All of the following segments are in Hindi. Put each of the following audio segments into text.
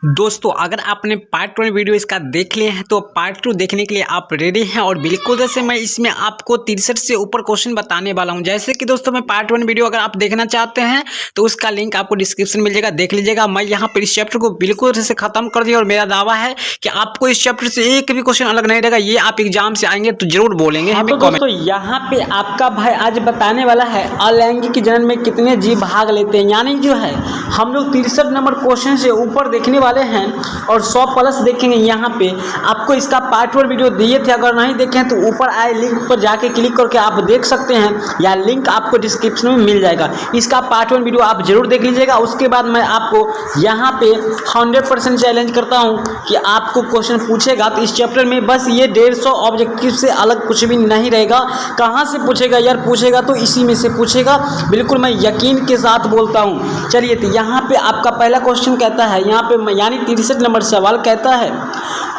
दोस्तों अगर आपने पार्ट 1 वीडियो इसका देख लिए हैं तो पार्ट 2 देखने के लिए आप रेडी हैं। और बिल्कुल जैसे मैं इसमें आपको 63 से ऊपर क्वेश्चन बताने वाला हूं। जैसे कि दोस्तों मैं पार्ट 1 वीडियो अगर आप देखना चाहते हैं तो उसका लिंक आपको डिस्क्रिप्शन मिल जाएगा, देख लीजिएगा। मैं यहाँ पर इस चैप्टर को बिल्कुल से खत्म कर दिया और मेरा दावा है कि आपको इस चैप्टर से एक भी क्वेश्चन अलग नहीं रहेगा। ये आप एग्जाम से आएंगे तो जरूर बोलेंगे हमें। तो दोस्तों यहाँ पे आपका भाई आज बताने वाला है अलैंगिक जनन में कितने जीव भाग लेते हैं। यानी जो है हम लोग 63 नंबर क्वेश्चन से ऊपर देखने वाले हैं और 100 प्लस देखेंगे। यहाँ पे आपको इसका पार्ट 1 वीडियो दिए थे, अगर नहीं देखे हैं तो ऊपर आए लिंक पर जाके क्लिक करके आप देख सकते हैं, या लिंक आपको डिस्क्रिप्शन में मिल जाएगा। इसका पार्ट 1 वीडियो आप जरूर देख लीजिएगा। उसके बाद मैं आपको यहाँ पे 100% चैलेंज करता हूँ कि आपको क्वेश्चन पूछेगा तो इस चैप्टर में बस ये 150 ऑब्जेक्टिव से अलग कुछ भी नहीं रहेगा। कहाँ से पूछेगा यार? पूछेगा तो इसी में से पूछेगा, बिल्कुल मैं यकीन के साथ बोलता हूँ। चलिए तो यहाँ पे आपका पहला क्वेश्चन कहता है, यहाँ पे यानी 63 नंबर सवाल कहता है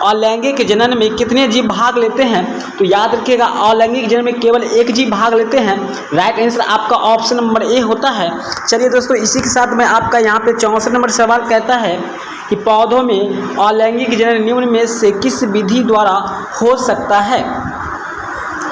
अलैंगिक जनन में कितने जीव भाग लेते हैं। तो याद रखिएगा अलैंगिक जनन में केवल एक जीव भाग लेते हैं। राइट आंसर आपका ऑप्शन नंबर ए होता है। चलिए दोस्तों इसी के साथ में आपका यहाँ पे 64 नंबर सवाल कहता है कि पौधों में अलैंगिक जनन निम्न में से किस विधि द्वारा हो सकता है।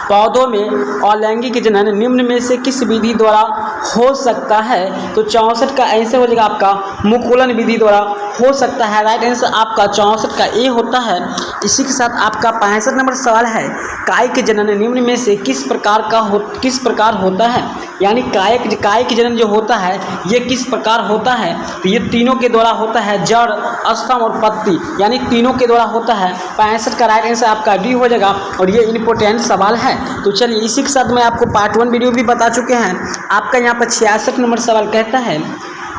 पौधों में अलैंगिक जनन निम्न में से किस विधि द्वारा हो सकता है। तो 64 का आंसर हो जाएगा आपका मुकुलन विधि द्वारा हो सकता है। राइट आंसर आपका 64 का ए होता है। इसी के साथ आपका 65 नंबर सवाल है कायिक जनन निम्न में से किस प्रकार होता है। यानी कायिक जनन जो होता है ये किस प्रकार होता है। तो ये तीनों के द्वारा होता है, जड़, स्तंभ और पत्ती, यानी तीनों के द्वारा होता है। 65 का राइट आंसर आपका डी हो जाएगा और ये इंपॉर्टेंट सवाल है। तो चलिए इसी के साथ मैं आपको पार्ट 1 वीडियो भी बता चुके हैं। आपका यहाँ पर 66 नंबर सवाल कहता है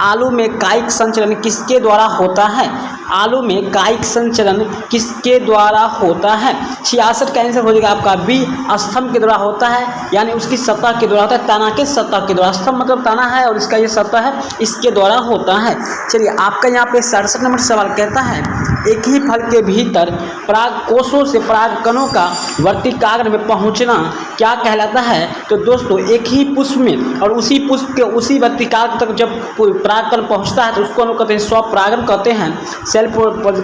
आलू में कायिक संचरण किसके द्वारा होता है। आलू में कायिक संचरण किसके द्वारा होता है। 66 का आंसर हो जाएगा आपका बी, स्तंभ के द्वारा होता है, यानी उसकी सतह के द्वारा होता है, तना के सतह के द्वारा। स्तंभ मतलब तना है और इसका ये सतह है, इसके द्वारा होता है। चलिए आपका यहाँ पे 67 नंबर सवाल कहता है एक ही फल के भीतर पराग कोषों से परागकणों का वर्तिकाग्र में पहुँचना क्या कहलाता है। तो दोस्तों एक ही पुष्प में और उसी पुष्प के उसी वर्तिकाग्र तक जब परागकण पहुँचता है तो उसको हम लोग कहते हैं स्वपरागण कहते हैं, सेल्फ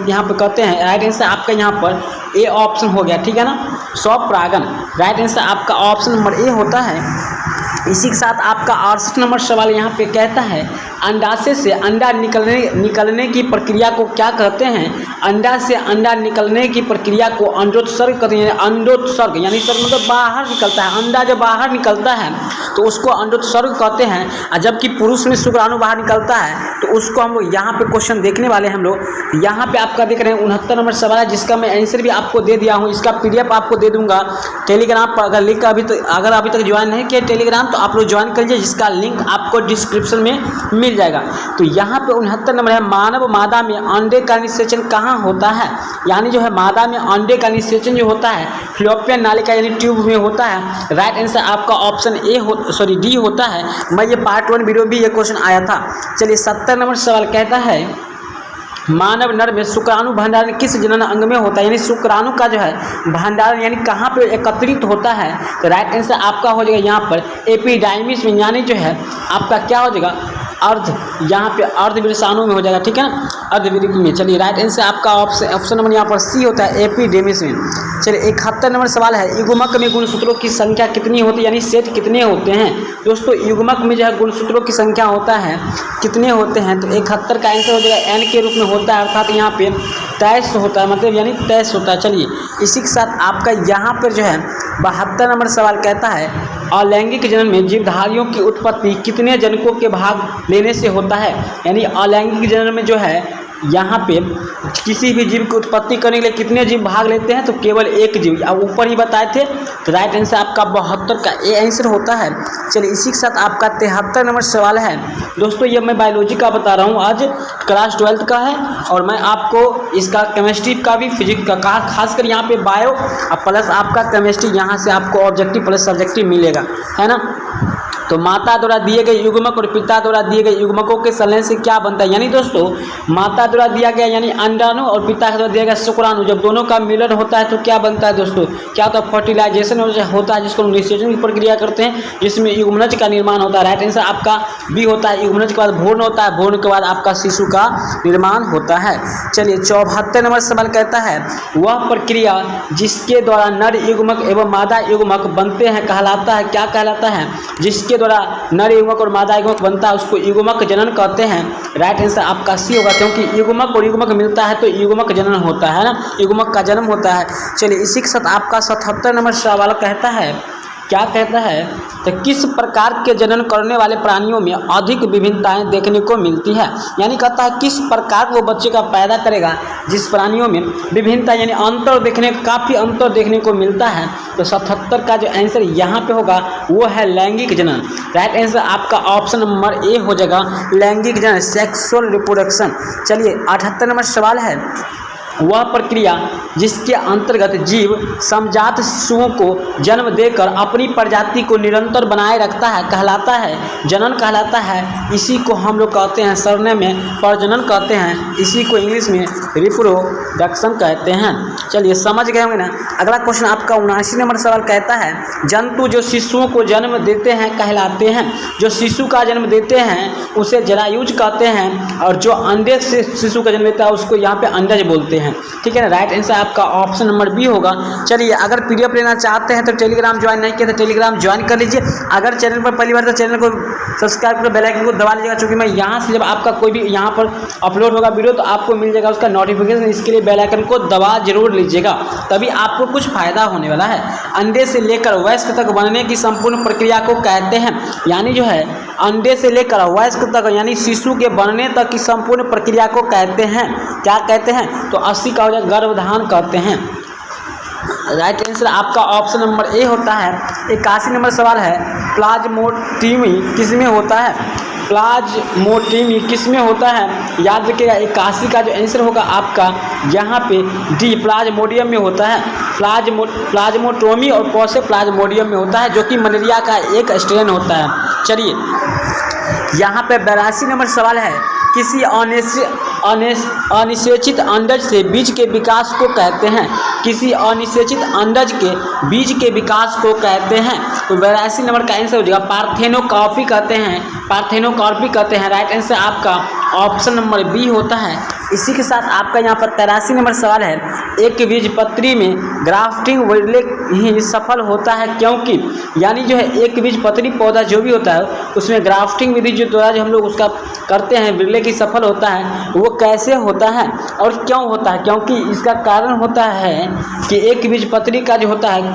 यहाँ पे कहते हैं। राइट आंसर आपका यहाँ पर ए ऑप्शन हो गया, ठीक है ना, स्वपरागण। राइट आंसर आपका ऑप्शन नंबर ए होता है। इसी के साथ आपका 68 नंबर सवाल यहाँ पे कहता है अंडाशय से अंडा निकलने की प्रक्रिया को क्या कहते हैं। अंडा से अंडा निकलने की प्रक्रिया को अंडोत्सर्ग कहते हैं। अंडोत्सर्ग यानी सर्ग मतलब बाहर निकलता है। अंडा जब बाहर निकलता है तो उसको अंडोत्सर्ग कहते हैं, और जबकि पुरुष में शुक्राणु बाहर निकलता है तो उसको हम लोग यहाँ पे क्वेश्चन देखने वाले हैं। हम लोग यहाँ पे आपका देख रहे हैं 69 नंबर सवाल है, जिसका मैं आंसर भी आपको दे दिया हूँ। इसका PDF आपको दे दूंगा टेलीग्राम पर। अगर लिंक अगर अभी तक ज्वाइन नहीं किया टेलीग्राम तो आप लोग ज्वाइन करिए, जिसका लिंक आपको डिस्क्रिप्शन में मिल जाएगा। तो यहाँ पे 69 नंबर है मानव मादा में अंडे का निषेचन कहाँ होता है। यानी जो है मादा में अंडे का निषेचन जो होता है फ्लोपियन नालिका यानी ट्यूब में होता है। राइट आंसर आपका ऑप्शन डी होता है। मैं ये पार्ट 1 वीडियो भी ये क्वेश्चन आया था। चलिए 70 नंबर सवाल कहता है मानव नर में शुक्राणु भंडारण किस जनन अंग में होता है। यानी शुक्राणु का जो है भंडारण यानी कहाँ पे एकत्रित होता है। तो राइट आंसर आपका हो जाएगा यहाँ पर एपिडाइमिस में, यानी जो है आपका क्या हो जाएगा अर्ध, यहाँ पे अर्धवृषाणु में हो जाएगा, ठीक है ना, अर्धवृक में। चलिए राइट आंसर आपका ऑप्शन नंबर यहाँ पर सी होता है, एपिडेमिस में। चलिए 71 नंबर सवाल है युग्मक में गुणसूत्रों की संख्या कितनी होती है, यानी सेट कितने होते हैं। दोस्तों युग्मक में जो है गुणसूत्रों की संख्या होता है कितने होते हैं। तो 71 का आंसर हो जाएगा एन के रूप में होता है, अर्थात यहाँ पे 23 होता है, मतलब यानी 23 होता है। चलिए इसी के साथ आपका यहाँ पर जो है 72 नंबर सवाल कहता है अलैंगिक जनन में जीवधारियों की उत्पत्ति कितने जनकों के भाग लेने से होता है। यानी अलैंगिक जनन में जो है यहाँ पे किसी भी जीव की उत्पत्ति करने के लिए कितने जीव भाग लेते हैं। तो केवल एक जीव, अब ऊपर ही बताए थे। तो राइट आंसर आपका 72 का ए आंसर होता है। चलिए इसी के साथ आपका 73 नंबर सवाल है। दोस्तों ये मैं बायोलॉजी का बता रहा हूँ, आज क्लास 12 का है और मैं आपको इसका केमिस्ट्री का भी, फिजिक्स का खासकर यहाँ पे बायो और प्लस आपका केमिस्ट्री, यहाँ से आपको ऑब्जेक्टिव प्लस सब्जेक्टिव मिलेगा, है ना। तो माता द्वारा दिए गए युग्मक और पिता द्वारा दिए गए युग्मकों के संलयन से क्या बनता है, यानी दोस्तों माता द्वारा दिया गया यानी अंडाणु और पिता द्वारा दिया गया शुक्राणु, जब दोनों का मिलन होता है तो क्या बनता है दोस्तों, क्या होता है फर्टिलाइजेशन होता है, जिसको निषेचन की प्रक्रिया करते हैं, जिसमें युग्मनज का निर्माण होता है। राइट आंसर आपका बी होता है। युग्मनज के बाद भ्रूण होता है, भ्रूण के बाद आपका शिशु का निर्माण होता है। चलिए 74 नंबर सवाल कहता है वह प्रक्रिया जिसके द्वारा नर युग्मक एवं मादा युग्मक बनते हैं कहलाता है, क्या कहलाता है, जिसके द्वारा नर युग्मक और मादा युग्मक बनता है उसको युग्मक जनन कहते हैं। राइट आंसर आपका सी होगा, क्योंकि युग्मक और युग्मक मिलता है तो युग्मक जनन होता है ना, युग्मक का जन्म होता है। चलिए इसी के साथ आपका 77 नंबर सवाल कहता है, क्या कहता है, तो किस प्रकार के जनन करने वाले प्राणियों में अधिक विभिन्नताएं देखने को मिलती है, यानी कहता है किस प्रकार वो बच्चे का पैदा करेगा जिस प्राणियों में विभिन्नता यानी अंतर काफ़ी अंतर देखने को मिलता है। तो 77 का जो आंसर यहाँ पे होगा वो है लैंगिक जनन। राइट आंसर आपका ऑप्शन नंबर ए हो जाएगा, लैंगिक जनन, सेक्सुअल रिप्रोडक्शन। चलिए 78 नंबर सवाल है वह प्रक्रिया जिसके अंतर्गत जीव समजात शिशुओं को जन्म देकर अपनी प्रजाति को निरंतर बनाए रखता है कहलाता है जनन कहलाता है। इसी को हम लोग कहते हैं सरने में प्रजनन कहते हैं, इसी को इंग्लिश में रिप्रोडक्शन कहते हैं। चलिए समझ गए होंगे ना। अगला क्वेश्चन आपका 79 नंबर सवाल कहता है जंतु जो शिशुओं को जन्म देते हैं कहलाते हैं, जो शिशु का जन्म देते हैं उसे जरायुज कहते हैं, और जो अंडे से शिशु का जन्म देता है उसको यहाँ पे अंडज बोलते हैं। ठीक है ना। राइट आंसर आपका ऑप्शन नंबर बी होगा। चलिए अगर पीडीएफ लेना चाहते हैं तो टेलीग्राम ज्वाइन नहीं किया तो टेलीग्राम ज्वाइन कर लीजिए। अगर चैनल पर पहली बार तो चैनल को सब्सक्राइब कर बेल आइकन को दबा लीजिएगा, क्योंकि मैं यहाँ से जब आपका कोई भी यहाँ पर अपलोड होगा वीडियो तो आपको मिल जाएगा उसका नोटिफिकेशन। इसके लिए बेल आइकन को दबा जरूर लीजिएगा, तभी आपको कुछ फायदा होने वाला है। अंडे से लेकर वयस्क तक बनने की संपूर्ण प्रक्रिया को कहते हैं, यानी जो है अंडे से लेकर वयस्क तक यानी शिशु के बनने तक की संपूर्ण प्रक्रिया को कहते हैं, क्या कहते हैं, तो 80 का हो जाए गर्भधान कहते हैं। राइट आंसर आपका ऑप्शन नंबर ए होता है। 81 नंबर सवाल है प्लाज्मोटोमी किसमें होता है, प्लाज्मोटोमी किसमें होता है, याद रखिएगा 81 का जो आंसर होगा आपका यहाँ पे डी प्लाज्मोडियम में होता है। प्लाज्मोटोमी और पॉसे प्लाज्मोडियम में होता है, जो कि मलेरिया का एक स्ट्रेन होता है। चलिए यहाँ पे 82 नंबर सवाल है किसी अनिषेचित अंडज से बीज के विकास को कहते हैं, किसी अनिषेचित अंडज के बीज के विकास को कहते हैं। तो 82 नंबर का आंसर हो जाएगा पार्थेनोकार्पी कहते हैं, पार्थेनोकार्पी कहते हैं। राइट आंसर आपका ऑप्शन नंबर बी होता है। इसी के साथ आपका यहाँ पर 83 नंबर सवाल है एक बीजपत्री में ग्राफ्टिंग विरले ही सफल होता है क्योंकि, यानी जो है एक बीजपत्री पौधा जो भी होता है उसमें ग्राफ्टिंग विधि जो द्वारा जो हम लोग उसका करते हैं विरले की सफल होता है, वो कैसे होता है और क्यों होता है, क्योंकि इसका कारण होता है कि एक बीजपत्री का जो होता है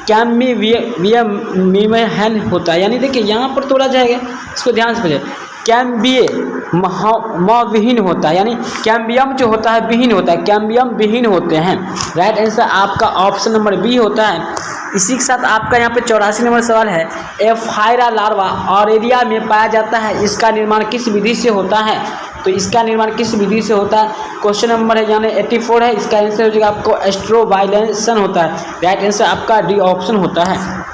कैम्बियम होता है। यानी देखिए यहाँ पर थोड़ा जाएगा, इसको ध्यान से पढ़िए, कैम्बियम विहीन होता है, यानी कैम्बियम जो होता है विहीन होता है, कैम्बियम विहीन होते हैं। राइट आंसर आपका ऑप्शन नंबर बी होता है। इसी के साथ आपका यहाँ पे 84 नंबर सवाल है एफायरा लार्वा ऑरेलिया में पाया जाता है, इसका निर्माण किस विधि से होता है, तो इसका निर्माण किस विधि से होता है। क्वेश्चन नंबर है यानी 84 है, इसका आंसर हो जाएगा आपको एस्ट्रोवाइलेशन होता है। राइट आंसर आपका डी ऑप्शन होता है।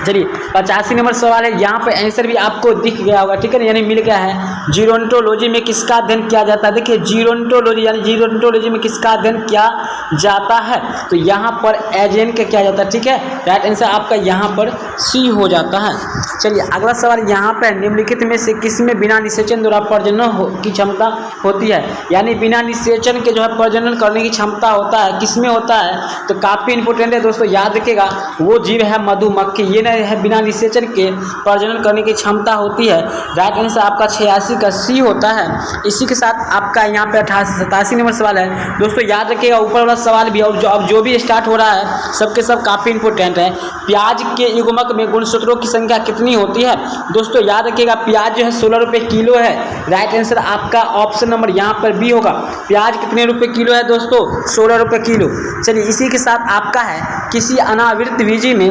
चलिए 85 नंबर सवाल है, यहाँ पे आंसर भी आपको दिख गया होगा, ठीक है ना, यानी मिल गया है। जीरोंटोलॉजी में किसका अध्ययन किया जाता है, देखिए जीरोंटोलॉजी यानी जीरोंटोलॉजी में किसका अध्ययन किया जाता है, तो यहाँ पर एजेंट का किया जाता है। ठीक है, राइट आंसर आपका यहाँ पर सी हो जाता है। चलिए अगला सवाल यहाँ पर निम्नलिखित में से किसमें बिना निषेचन द्वारा प्रजनन की क्षमता होती है, यानी बिना निषेचन के जो है प्रजनन करने की क्षमता होता है, किसमें होता है, तो काफ़ी इंपॉर्टेंट है दोस्तों, याद रखिएगा। वो जीव है मधुमक्खी, ये नहीं है बिना निषेचन के प्रजनन करने की क्षमता होती है। राइट आंसर आपका 86 का सी होता है। इसी के साथ आपका यहाँ पे 87 नंबर सवाल है दोस्तों, याद रखिएगा ऊपर वाला सवाल भी अब जो भी स्टार्ट हो रहा है सबके सब काफ़ी इंपॉर्टेंट है। प्याज के युग्मक में गुणसूत्रों की संख्या कितनी होती है, दोस्तों याद रखिएगा प्याज जो है 16 रुपये किलो है। राइट आंसर आपका ऑप्शन नंबर यहाँ पर बी होगा। प्याज कितने रुपये किलो है दोस्तों, 16 रुपये किलो। चलिए इसी के साथ आपका है किसी अनावृत बीजी में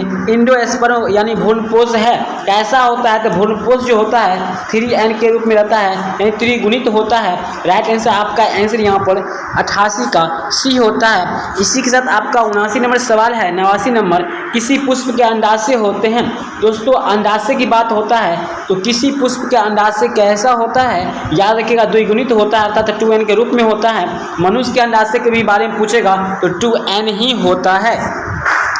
यानी भ्रूणपोष है कैसा होता है, तो भ्रूणपोष जो होता है 3n के रूप में रहता है, यानी त्रिगुणित होता है। राइट आंसर आपका आंसर यहाँ पर 88 का सी होता है। इसी के साथ आपका 79 नंबर सवाल है, 89 नंबर, किसी पुष्प के अंडाशय होते हैं। दोस्तों अंडाशय की बात होता है तो किसी पुष्प के अंडाशय कैसा होता है, याद रखिएगा द्विगुणित होता है अर्थात 2n के रूप में होता है। मनुष्य के अंडाशय के भी बारे में पूछेगा तो 2n ही होता है।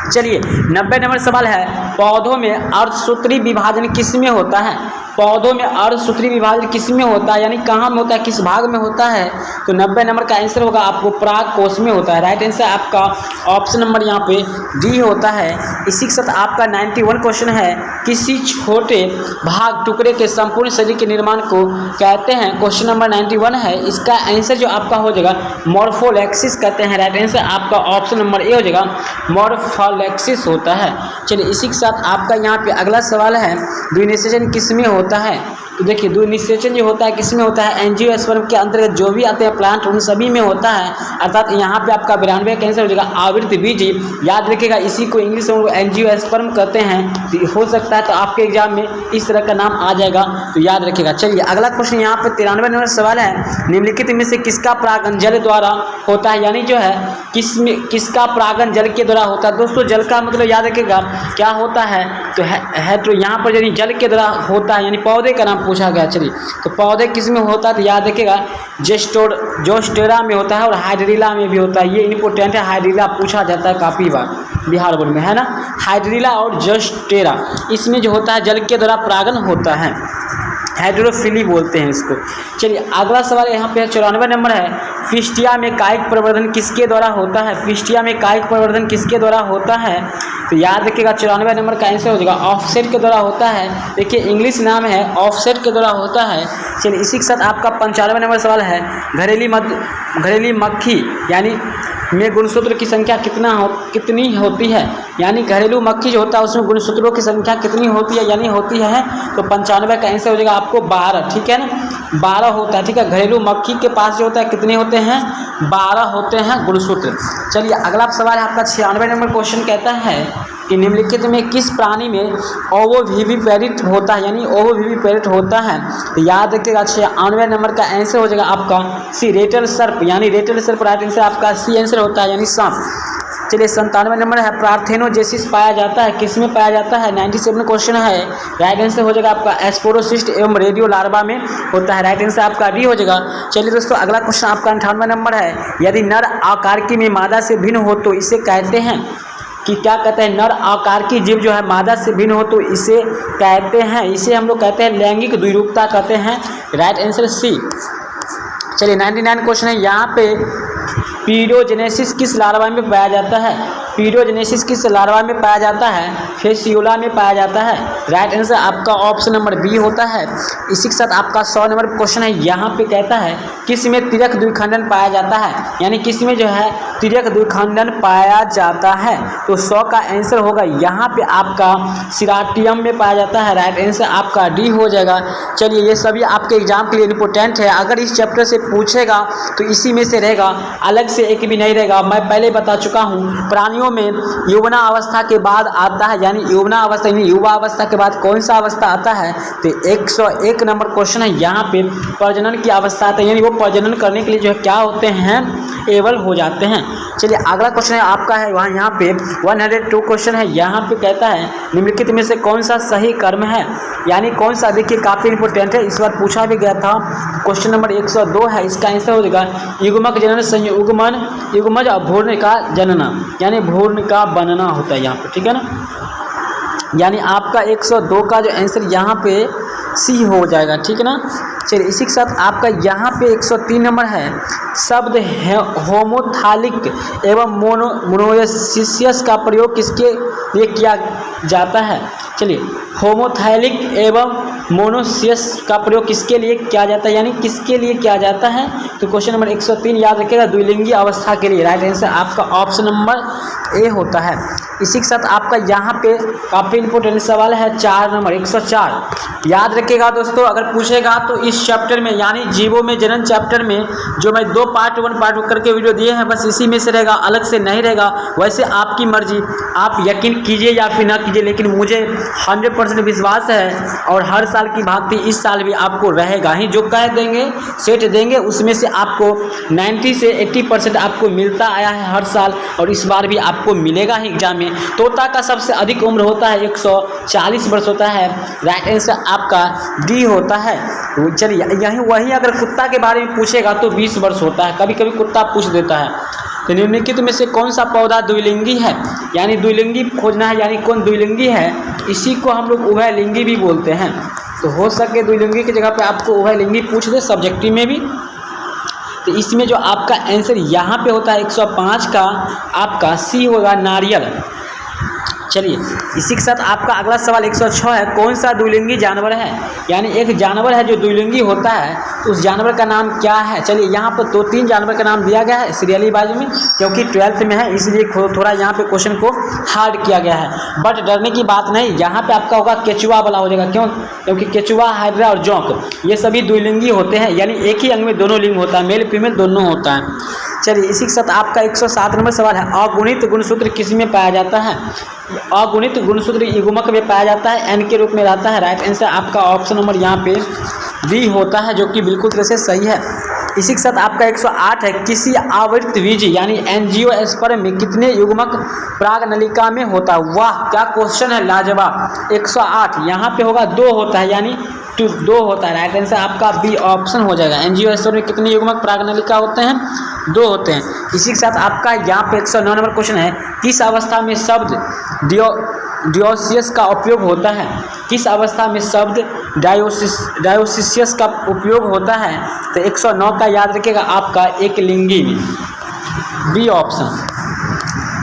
चलिए 90 नंबर सवाल है, पौधों में अर्धसूत्री विभाजन किस में होता है। पौधों में अर्धसूत्री विभाजन किस में होता है, यानी कहाँ में होता है, किस भाग में होता है, तो 90 नंबर का आंसर होगा आपको पराग कोश में होता है। राइट आंसर आपका ऑप्शन नंबर यहाँ पे डी होता है। इसी के साथ आपका 91 क्वेश्चन है, किसी छोटे भाग टुकड़े के संपूर्ण शरीर के निर्माण को कहते हैं। क्वेश्चन नंबर 91 है, इसका आंसर जो आपका हो जाएगा मॉर्फोलेक्सिस कहते हैं। राइट आंसर आपका ऑप्शन नंबर ए हो जाएगा, मॉर्फोलेक्सिस होता है। चलिए इसी के साथ आपका यहाँ पे अगला सवाल है, द्विनिषेचन किस में होता है। तो देखिए द्विनिषेचन जो होता है किस में होता है, एंजियोस्पर्म के अंतर्गत जो भी आते हैं प्लांट उन सभी में होता है, अर्थात यहाँ पे आपका 92 का आंसर हो जाएगा आवृत बीजी। याद रखिएगा इसी को इंग्लिश में एंजियोस्पर्म कहते हैं। तो हो सकता है तो आपके एग्जाम में इस तरह का नाम आ जाएगा, तो याद रखिएगा। चलिए अगला क्वेश्चन यहाँ पे 93 नंबर सवाल है, निम्नलिखित में से किसका परागण जल द्वारा होता है, यानी जो है किसका परागण जल के द्वारा होता है। दोस्तों जल का मतलब याद रखिएगा क्या होता है, तो है तो यहाँ पर यानी जल के द्वारा होता है, यानी पौधे का नाम पूछा गया। चलिए तो पौधे किस में होता है, तो याद रखिएगा जोस्टेरा में होता है और हाइड्रिला में भी होता है। ये इंपॉर्टेंट है, हाइड्रिला पूछा जाता है काफ़ी बार बिहार बोर्ड में, है ना। हाइड्रिला और जोस्टेरा इसमें जो होता है जल के द्वारा परागण होता है, हाइड्रोफिली बोलते हैं इसको। चलिए अगला सवाल यहाँ पे 94 नंबर है, फिस्टिया में कायिक प्रवर्धन किसके द्वारा होता है। फिस्टिया में कायिक प्रवर्धन किसके द्वारा होता है, तो याद रखिएगा 94 नंबर का आंसर हो जाएगा ऑफसेट के द्वारा होता है। देखिए इंग्लिश नाम है, ऑफसेट के द्वारा होता है। चलिए इसी के साथ आपका 95 नंबर सवाल है, घरेलू मक्खी यानी में गुणसूत्र की संख्या कितनी होती है, यानी घरेलू मक्खी जो होता है उसमें गुणसूत्रों की संख्या कितनी होती है, यानी होती है, तो 95 का आंसर हो जाएगा आपको 12। ठीक है ना, 12 होता है। ठीक है, घरेलू मक्खी के पास जो होता है कितने होते हैं, 12 होते हैं गुणसूत्र। चलिए अगला सवाल है आपका 96 नंबर क्वेश्चन कहता है कि निम्नलिखित में किस प्राणी में ओवोविविपेरिट होता है, यानी ओवोविविपेरिट होता है, तो याद रखिएगा 96 नंबर का आंसर हो जाएगा आपका सी, रेटल सर्प, यानी रेटल सर्प। राइट आंसर आपका सी आंसर होता है, यानी सांप। चलिए 97 नंबर है, पार्थेनोजेसिस पाया जाता है किस में पाया जाता है। 97 क्वेश्चन है, राइट आंसर हो जाएगा आपका एस्पोरोसिस्ट एवं रेडियो लार्वा में होता है। राइट आंसर आपका डी हो जाएगा। चलिए दोस्तों अगला क्वेश्चन आपका 98 नंबर है, यदि नर आकार की में मादा से भिन्न हो तो इसे कहते हैं कि क्या कहते हैं, नर आकार की जीव जो है मादा से भिन्न हो तो इसे कहते हैं, इसे हम लोग कहते हैं लैंगिक द्विरूपता कहते हैं। Right answer C. चलिए 99 क्वेश्चन है, यहाँ पे पीरियोजेनेसिस किस लार्वा में पाया जाता है। पीरियोजेनेसिस किस लार्वा में पाया जाता है, फेसियोला में पाया जाता है। राइट आंसर आपका ऑप्शन नंबर बी होता है। इसी के साथ आपका 100 नंबर क्वेश्चन है, यहाँ पे कहता है किस में तिर्यक द्विखंडन पाया जाता है, यानी किस में जो है तिर्यक द्विखंडन पाया जाता है, तो 100 का आंसर होगा यहाँ पे आपका सिराटियम में पाया जाता है। राइट आंसर आपका डी हो जाएगा। चलिए ये सभी आपके एग्जाम के लिए इंपॉर्टेंट है, अगर इस चैप्टर से पूछेगा तो इसी में से रहेगा, अलग से एक भी नहीं रहेगा। मैं पहले बता चुका हूँ, प्राणियों में यौवना अवस्था के बाद आता है, यानी यौवना अवस्था यानी युवा अवस्था के बाद कौन सा अवस्था आता है, तो 101 नंबर क्वेश्चन है, यहाँ पे प्रजनन की अवस्था आता है, यानी वो प्रजनन करने के लिए जो है क्या होते हैं, एबल हो जाते हैं। चलिए अगला क्वेश्चन है आपका है वहाँ यहाँ पे 102 क्वेश्चन है, यहाँ पे कहता है निम्नलिखित में से कौन सा सही कर्म है, यानी कौन सा, देखिए काफ़ी इंपॉर्टेंट है, इस बार पूछा भी गया था। क्वेश्चन नंबर 102 है, इसका आंसर हो जाएगा युग्मक जनन संयुग्मन युग्मज भ्रूण का जनना, यानी भ्रूण का बनना होता है यहाँ पे। ठीक है ना, यानी आपका 102 का जो आंसर यहाँ पे सी हो जाएगा। ठीक है ना। चलिए इसी के साथ आपका यहाँ पे 103 नंबर है, शब्द होमोथालिक एवं मोनोसियस का प्रयोग किसके लिए किया जाता है। चलिए होमोथैलिक एवं मोनोसियस का प्रयोग किसके लिए किया जाता है, यानी किसके लिए किया जाता है? तो क्वेश्चन नंबर 103 याद रखिएगा, द्विलिंगी अवस्था के लिए। राइट आंसर आपका ऑप्शन नंबर ए होता है। इसी के साथ आपका यहाँ पे काफ़ी इंपॉर्टेंट सवाल है 4 नंबर 104 याद रखिएगा दोस्तों। अगर पूछेगा तो इस चैप्टर में यानी जीवों में जनन चैप्टर में जो मैं 2 पार्ट 1 पार्ट 2 करके वीडियो दिए हैं, बस इसी में से रहेगा, अलग से नहीं रहेगा। वैसे आपकी मर्जी, आप यकीन कीजिए या फिर ना कीजिए, लेकिन मुझे 100% विश्वास है और हर साल की भांति इस साल भी आपको रहेगा ही। जो कह देंगे सेट देंगे उसमें से आपको 90 से 80% आपको मिलता आया है हर साल, और इस बार भी आपको मिलेगा ही एग्जाम में। तोता का सबसे अधिक उम्र होता है 140 वर्ष होता है। राइट आंसर आपका डी होता है। चलिए यहीं वहीं अगर कुत्ता के बारे में पूछेगा तो 20 वर्ष होता है, कभी कभी कुत्ता पूछ देता है। तो निम्नलिखित में से कौन सा पौधा द्विलिंगी है, यानी द्विलिंगी खोजना है, यानी कौन द्विलिंगी है, इसी को हम लोग उभयलिंगी भी बोलते हैं। तो हो सके द्विलिंगी की जगह पे आपको उभयलिंगी पूछ दे सब्जेक्टिव में भी। तो इसमें जो आपका आंसर यहाँ पे होता है 105 का आपका सी होगा नारियल। चलिए इसी के साथ आपका अगला सवाल 106 है, कौन सा द्विलिंगी जानवर है, यानी एक जानवर है जो द्विलिंगी होता है, तो उस जानवर का नाम क्या है? चलिए यहाँ पर 2-3 जानवर का नाम दिया गया है सीरियली बाजू में, क्योंकि 12th में है इसलिए थोड़ा यहाँ पे क्वेश्चन को हार्ड किया गया है। बट डरने की बात नहीं, यहाँ पे आपका होगा केचुआ वाला हो जाएगा। क्यों? क्योंकि केचुआ, हाइड्रा और जोंक ये सभी द्विलिंगी होते हैं, यानी एक ही अंग में दोनों लिंग होता है, मेल फीमेल दोनों होता है। चलिए इसी के साथ आपका 107 नंबर सवाल है, अगुणित गुणसूत्र किस में पाया जाता है? अगुणित गुणसूत्र युग्मक में पाया जाता है, एन के रूप में रहता है। राइट आंसर आपका ऑप्शन नंबर यहाँ पे डी होता है, जो कि बिल्कुल तरह से सही है। इसी के साथ आपका 108 है, किसी आवृत बीजी यानी एंजियोस्पर्म में कितने युग्मक प्रागनलिका में होता है? वाह क्या क्वेश्चन है, लाजवाब। 108 यहाँ पे होगा 2 होता है, यानी 2 होता है। राइट आंसर आपका बी ऑप्शन हो जाएगा। एंजियोस्पर्म में कितने युग्मक प्रागनलिका होते हैं? 2 होते हैं। इसी के साथ आपका यहाँ पे 109 नंबर क्वेश्चन है, किस अवस्था में शब्द डियोसियस का उपयोग होता है? किस अवस्था में शब्द डायोसियस का उपयोग होता है? तो 109 का याद रखिएगा आपका एक लिंगी में, बी ऑप्शन।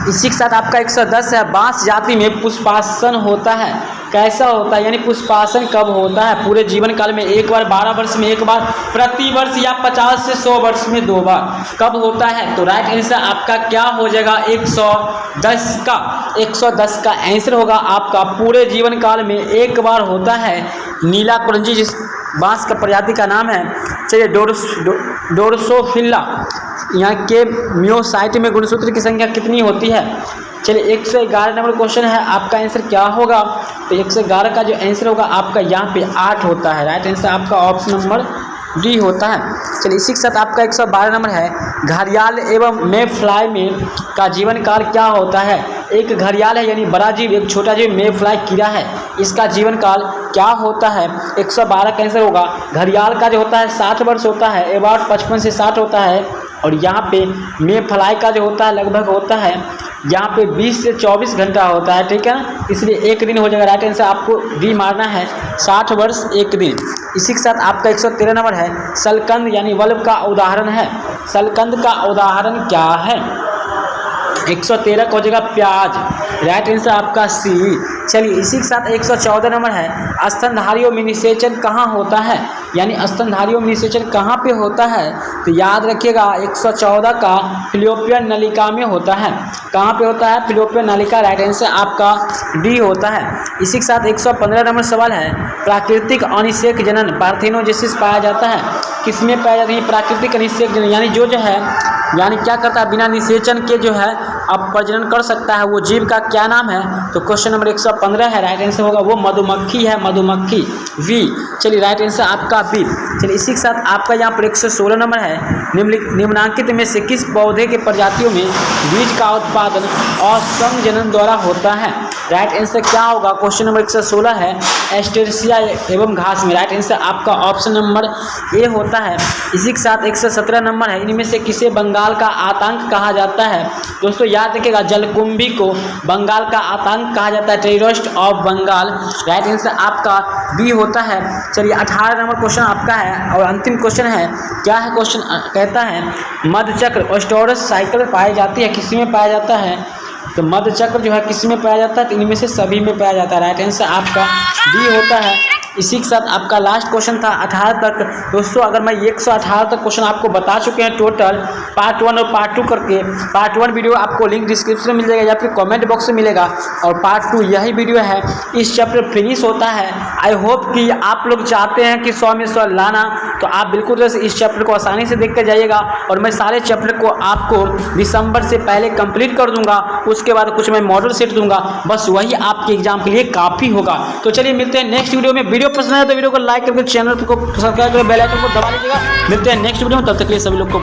इसी के साथ आपका 110 है, बांस जाति में पुष्पासन होता है, कैसा होता है, यानी पुष्पासन कब होता है? पूरे जीवन काल में 1 बार, 12 वर्ष में 1 बार, प्रति वर्ष या 50 से 100 वर्ष में 2 बार, कब होता है? तो राइट आंसर आपका क्या हो जाएगा 110 का 110 का आंसर होगा आपका पूरे जीवन काल में 1 बार होता है। नीला कुरंजी जिस बांस का प्रजाति का नाम है। चलिए डोरसोफिला यहाँ के मियोसाइट में गुणसूत्र की संख्या कितनी होती है? चलिए 111 नंबर क्वेश्चन है, आपका आंसर क्या होगा? तो 111 का जो आंसर होगा आपका यहाँ पे 8 होता है। राइट आंसर आपका ऑप्शन नंबर डी होता है। चलिए इसी के साथ आपका 112 नंबर है, घड़ियाल एवं मेफ्लाई में का जीवन काल क्या होता है? एक घड़ियाल है यानी बड़ा जीव, एक छोटा जीव मेफ्लाई कीड़ा है, इसका जीवन काल क्या होता है? 112 का आंसर होगा घड़ियाल का जो होता है 60 वर्ष होता है, अबाउट 55 से 60 होता है, और यहाँ पे मेफ्लाई का जो होता है लगभग होता है यहाँ पे 20 से 24 घंटा होता है, ठीक है ना, इसलिए 1 दिन हो जाएगा। राइट आंसर आपको डी मारना है, 60 वर्ष 1 दिन। इसी के साथ आपका 113 नंबर है, सलकंद यानी बल्ब का उदाहरण है, सलकंद का उदाहरण क्या है? 113 का हो जाएगा प्याज। राइट आंसर आपका सी। चलिए इसी के साथ 114 नंबर है, स्तनधारियों में निषेचन कहाँ होता है, यानी स्तनधारियों में निषेचन कहाँ पे होता है? तो याद रखिएगा 114 का फिलियोपियन नलिका में होता है। कहाँ पे होता है? फिलियोपियन नलिका। राइट आंसर आपका डी होता है। इसी के साथ 115 नंबर सवाल है, प्राकृतिक अनिषेक जनन पार्थेनोजेसिस पाया जाता है, किसमें पाया जाता है? प्राकृतिक अनिषेक जनन यानी जो है यानी क्या करता है, बिना निषेचन के जो है अब प्रजनन कर सकता है, वो जीव का क्या नाम है? तो क्वेश्चन नंबर 115 है, राइट आंसर होगा वो मधुमक्खी है, मधुमक्खी वी। चलिए राइट आंसर आपका बी। चलिए इसी के साथ आपका यहाँ पर 116 नंबर है, निम्नलिखित में से किस पौधे के प्रजातियों में बीज का उत्पादन असंजनन द्वारा होता है? राइट आंसर क्या होगा? क्वेश्चन नंबर 116 है, एस्टेरेसिया एवं घास में। राइट आंसर आपका ऑप्शन नंबर ए होता है। इसी के साथ 117 नंबर है, इनमें से किसे बंगाल का आतंक कहा जाता है? दोस्तों याद रखिएगा जलकुंभी को बंगाल का आतंक कहा जाता है, terrorist of Bengal. Right answer आपका बी होता है। चलिए 18 नंबर क्वेश्चन आपका है और अंतिम क्वेश्चन है, क्या है क्वेश्चन? कहता है मधचक्र ओस्टोरस साइकिल पाई जाती है, किसी में पाया जाता है? तो मध्य चक्र जो है किस में पाया जाता है, तो इनमें से सभी में पाया जाता है। राइट आंसर आपका डी होता है। इसी के साथ आपका लास्ट क्वेश्चन था 18 तक। दोस्तों अगर मैं 118 तक क्वेश्चन आपको बता चुके हैं टोटल, पार्ट 1 और पार्ट 2 करके। पार्ट 1 वीडियो आपको लिंक डिस्क्रिप्शन में मिल जाएगा या फिर कमेंट बॉक्स में मिलेगा, और पार्ट 2 यही वीडियो है। इस चैप्टर फिनिश होता है। आई होप कि आप लोग चाहते हैं कि 100 में 100 लाना, तो आप बिल्कुल जैसे इस चैप्टर को आसानी से देख कर जाइएगा, और मैं सारे चैप्टर को आपको दिसंबर से पहले कंप्लीट कर दूंगा। उसके बाद कुछ मैं मॉडल सेट दूंगा, बस वही आपके एग्जाम के लिए काफ़ी होगा। तो चलिए मिलते हैं नेक्स्ट वीडियो में। वीडियो पसंद है तो वीडियो को लाइक करके चैनल को सब्सक्राइब करके बेल आइकन को दबा लीजिएगा। मिलते हैं नेक्स्ट वीडियो में, तब तक के लिए सभी लोग को